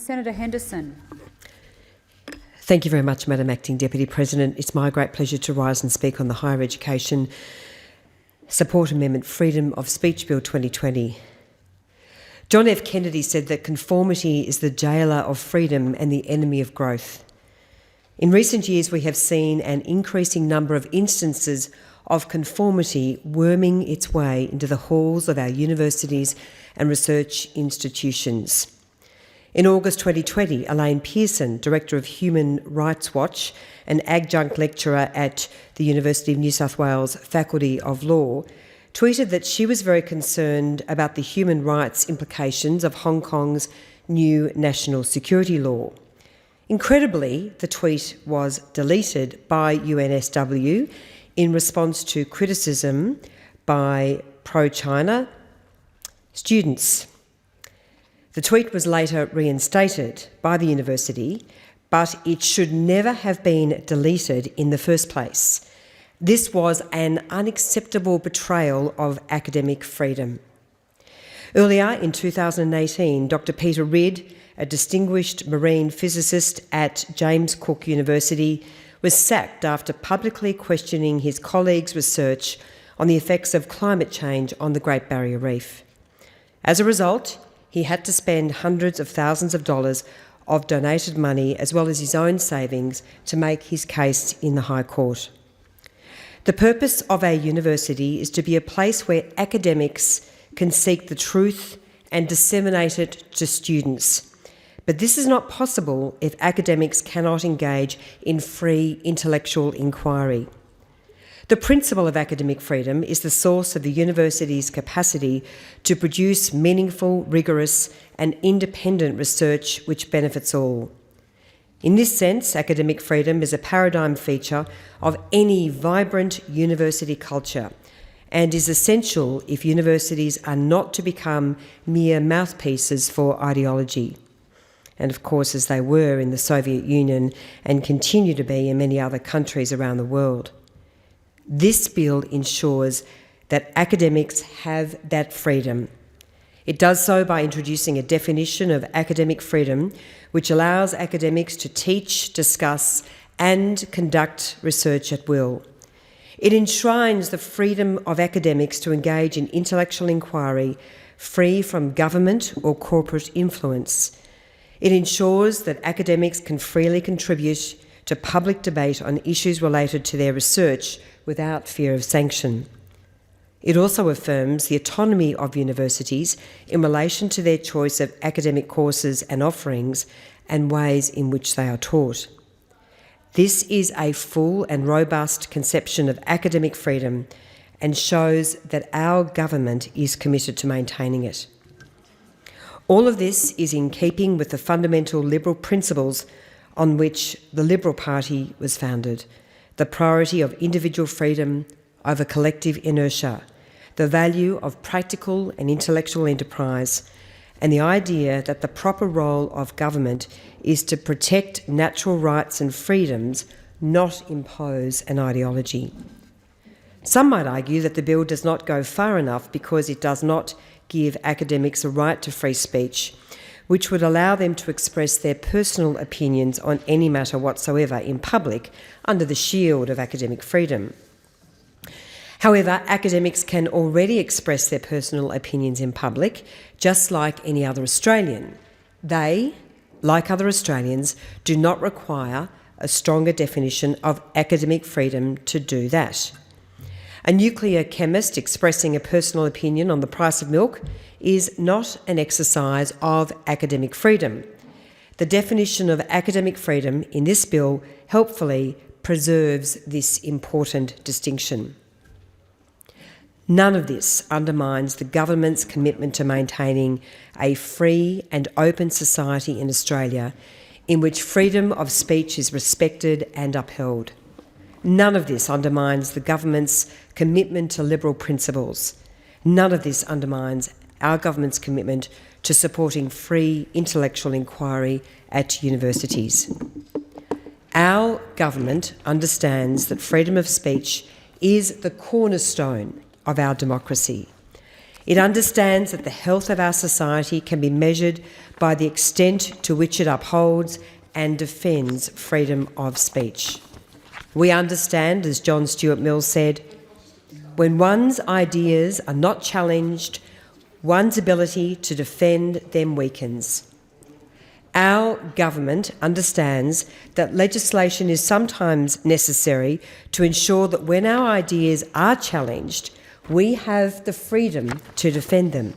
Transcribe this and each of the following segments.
Senator Henderson. Thank you very much, Madam Acting Deputy President. It's my great pleasure to rise and speak on the Higher Education Support Amendment Freedom of Speech Bill 2020. John F. Kennedy said that conformity is the jailer of freedom and the enemy of growth. In recent years, we have seen an increasing number of instances of conformity worming its way into the halls of our universities and research institutions. In August 2020, Elaine Pearson, Director of Human Rights Watch and adjunct lecturer at the University of New South Wales Faculty of Law, tweeted that she was very concerned about the human rights implications of Hong Kong's new national security law. Incredibly, the tweet was deleted by UNSW in response to criticism by pro-China students. The tweet was later reinstated by the university, but it should never have been deleted in the first place. This was an unacceptable betrayal of academic freedom. Earlier in 2018, Dr. Peter Ridd, a distinguished marine physicist at James Cook University, was sacked after publicly questioning his colleagues' research on the effects of climate change on the Great Barrier Reef. As a result, he had to spend hundreds of thousands of dollars of donated money as well as his own savings to make his case in the High Court. The purpose of our university is to be a place where academics can seek the truth and disseminate it to students. But this is not possible if academics cannot engage in free intellectual inquiry. The principle of academic freedom is the source of the university's capacity to produce meaningful, rigorous and independent research which benefits all. In this sense, academic freedom is a paradigm feature of any vibrant university culture and is essential if universities are not to become mere mouthpieces for ideology. And of course, as they were in the Soviet Union and continue to be in many other countries around the world. This bill ensures that academics have that freedom. It does so by introducing a definition of academic freedom which allows academics to teach, discuss and conduct research at will. It enshrines the freedom of academics to engage in intellectual inquiry free from government or corporate influence. It ensures that academics can freely contribute to public debate on issues related to their research without fear of sanction. It also affirms the autonomy of universities in relation to their choice of academic courses and offerings and ways in which they are taught. This is a full and robust conception of academic freedom and shows that our government is committed to maintaining it. All of this is in keeping with the fundamental liberal principles on which the Liberal Party was founded: the priority of individual freedom over collective inertia, the value of practical and intellectual enterprise, and the idea that the proper role of government is to protect natural rights and freedoms, not impose an ideology. Some might argue that the bill does not go far enough because it does not give academics a right to free speech, which would allow them to express their personal opinions on any matter whatsoever in public under the shield of academic freedom. However, academics can already express their personal opinions in public, just like any other Australian. They, like other Australians, do not require a stronger definition of academic freedom to do that. A nuclear chemist expressing a personal opinion on the price of milk is not an exercise of academic freedom. The definition of academic freedom in this bill helpfully preserves this important distinction. None of this undermines the government's commitment to maintaining a free and open society in Australia in which freedom of speech is respected and upheld. None of this undermines the government's commitment to liberal principles. None of this undermines our government's commitment to supporting free intellectual inquiry at universities. Our government understands that freedom of speech is the cornerstone of our democracy. It understands that the health of our society can be measured by the extent to which it upholds and defends freedom of speech. We understand, as John Stuart Mill said, when one's ideas are not challenged, one's ability to defend them weakens. Our government understands that legislation is sometimes necessary to ensure that when our ideas are challenged, we have the freedom to defend them.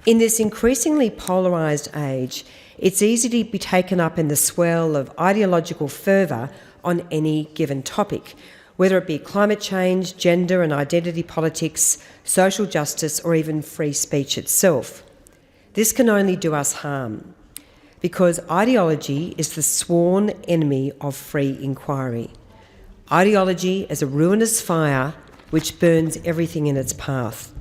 In this increasingly polarised age, it's easy to be taken up in the swell of ideological fervour on any given topic, whether it be climate change, gender and identity politics, social justice, or even free speech itself. This can only do us harm, because ideology is the sworn enemy of free inquiry. Ideology is a ruinous fire which burns everything in its path.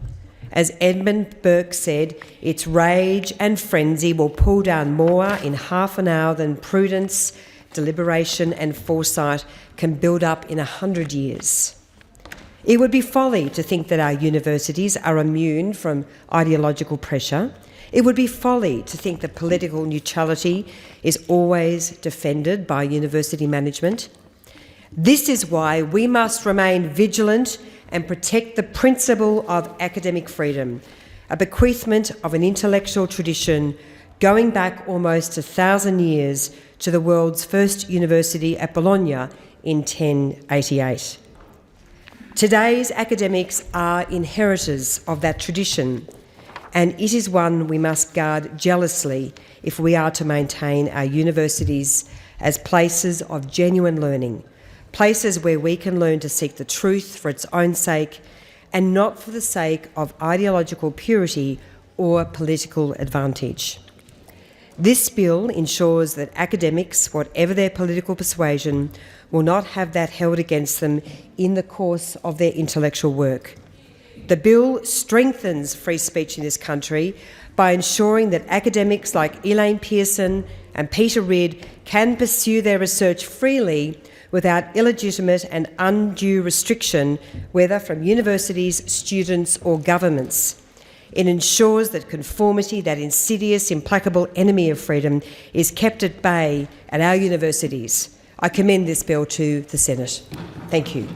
As Edmund Burke said, its rage and frenzy will pull down more in half an hour than prudence, deliberation and foresight can build up in 100 years. It would be folly to think that our universities are immune from ideological pressure. It would be folly to think that political neutrality is always defended by university management. This is why we must remain vigilant and protect the principle of academic freedom, a bequeathment of an intellectual tradition going back almost 1,000 years to the world's first university at Bologna in 1088. Today's academics are inheritors of that tradition, and it is one we must guard jealously if we are to maintain our universities as places of genuine learning, places where we can learn to seek the truth for its own sake and not for the sake of ideological purity or political advantage. This bill ensures that academics, whatever their political persuasion, will not have that held against them in the course of their intellectual work. The bill strengthens free speech in this country by ensuring that academics like Elaine Pearson and Peter Ridd can pursue their research freely without illegitimate and undue restriction, whether from universities, students or governments. It ensures that conformity, that insidious, implacable enemy of freedom, is kept at bay at our universities. I commend this bill to the Senate. Thank you.